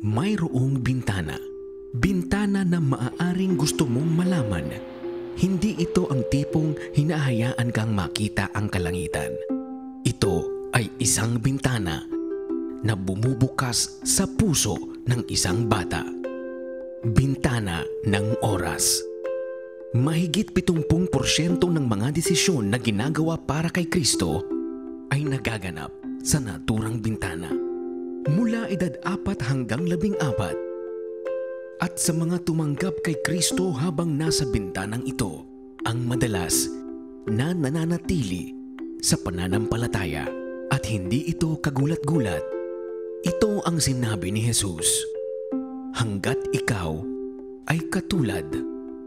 Mayroong bintana. Bintana na maaaring gusto mong malaman. Hindi ito ang tipong hinahayaan kang makita ang kalangitan. Ito ay isang bintana na bumubukas sa puso ng isang bata. Bintana ng oras. Mahigit 70% ng mga desisyon na ginagawa para kay Kristo ay nagaganap sa naturang bintana. Mula edad 4 hanggang 14. At sa mga tumanggap kay Kristo habang nasa bintanang ito, ang madalas na nananatili sa pananampalataya at hindi ito kagulat-gulat. Ito ang sinabi ni Jesus, hanggat ikaw ay katulad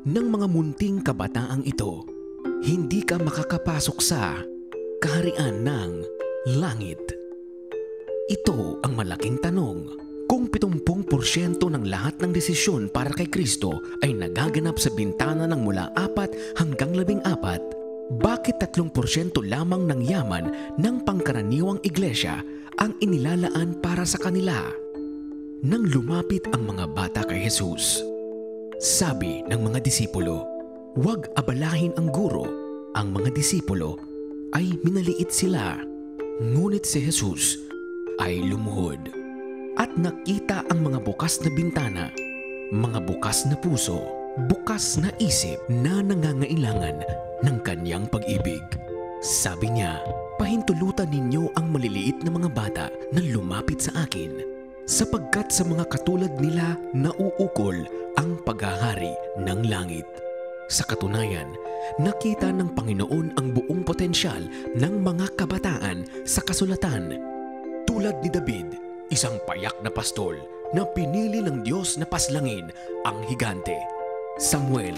ng mga munting kabataang ito, hindi ka makakapasok sa kaharian ng langit. Ito ang malaking tanong. Kung 70% ng lahat ng desisyon para kay Kristo ay nagaganap sa bintana ng mula 4 hanggang 14, bakit 3% lamang ng yaman ng pangkaraniwang iglesia ang inilalaan para sa kanila? Nang lumapit ang mga bata kay Jesus, sabi ng mga disipulo, "Huwag abalahin ang guro." Ang mga disipulo ay minaliit sila. Ngunit si Jesus ay lumuhod at nakita ang mga bukas na bintana, mga bukas na puso, bukas na isip na nangangailangan ng kanyang pag-ibig. Sabi niya, "Pahintulutan ninyo ang maliliit na mga bata na lumapit sa akin, sapagkat sa mga katulad nila nauukol ang paghahari ng langit." Sa katunayan, nakita ng Panginoon ang buong potensyal ng mga kabataan sa kasulatan. Tulad ni David, isang payak na pastol na pinili ng Diyos na paslangin ang higante. Samuel,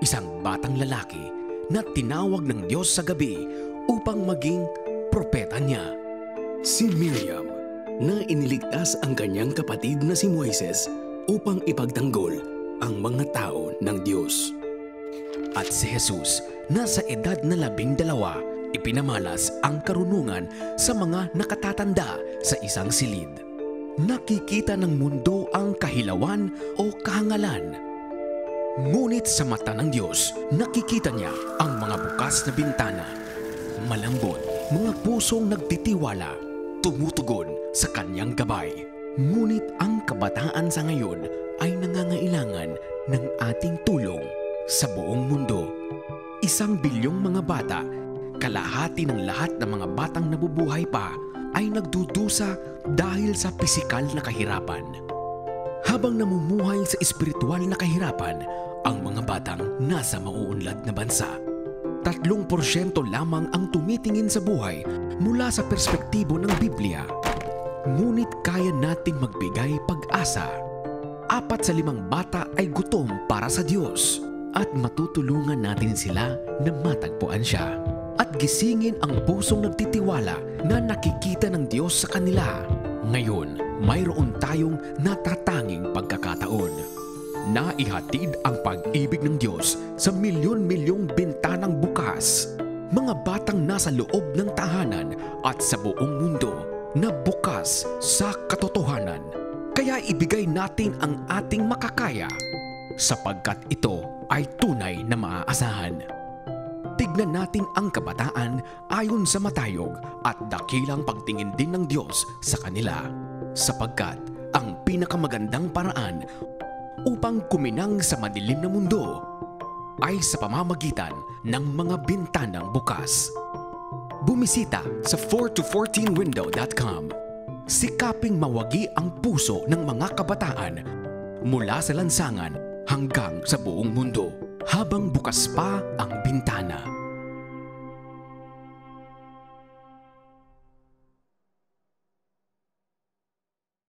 isang batang lalaki na tinawag ng Diyos sa gabi upang maging propeta niya. Si Miriam, na iniligtas ang kanyang kapatid na si Moises upang ipagtanggol ang mga tao ng Diyos. At si Jesus, na sa edad na 12, ipinamalas ang karunungan sa mga nakatatanda sa isang silid. Nakikita ng mundo ang kahilawan o kahangalan. Ngunit sa mata ng Diyos, nakikita niya ang mga bukas na bintana. Malambot, mga pusong nagtitiwala, tumutugon sa kanyang gabay. Ngunit ang kabataan sa ngayon ay nangangailangan ng ating tulong sa buong mundo. 1 bilyong mga bata, kalahati ng lahat ng mga batang nabubuhay pa, ay nagdudusa dahil sa pisikal na kahirapan. Habang namumuhay sa espiritual na kahirapan, ang mga batang nasa mauunlad na bansa. 3% lamang ang tumitingin sa buhay mula sa perspektibo ng Biblia. Ngunit kaya nating magbigay pag-asa. 4 sa 5 bata ay gutom para sa Diyos at matutulungan natin sila na matagpuan siya. At gisingin ang pusong nagtitiwala na nakikita ng Diyos sa kanila. Ngayon, mayroon tayong natatanging pagkakataon na ihatid ang pag-ibig ng Diyos sa milyon-milyong bintanang bukas. Mga batang nasa loob ng tahanan at sa buong mundo na bukas sa katotohanan. Kaya ibigay natin ang ating makakaya sapagkat ito ay tunay na maaasahan. Tignan natin ang kabataan ayon sa matayog at dakilang pagtingin din ng Diyos sa kanila, sapagkat ang pinakamagandang paraan upang kuminang sa madilim na mundo ay sa pamamagitan ng mga bintanang bukas. Bumisita sa 4to14window.com. Sikaping mawagi ang puso ng mga kabataan mula sa lansangan hanggang sa buong mundo habang bukas pa ang bintana.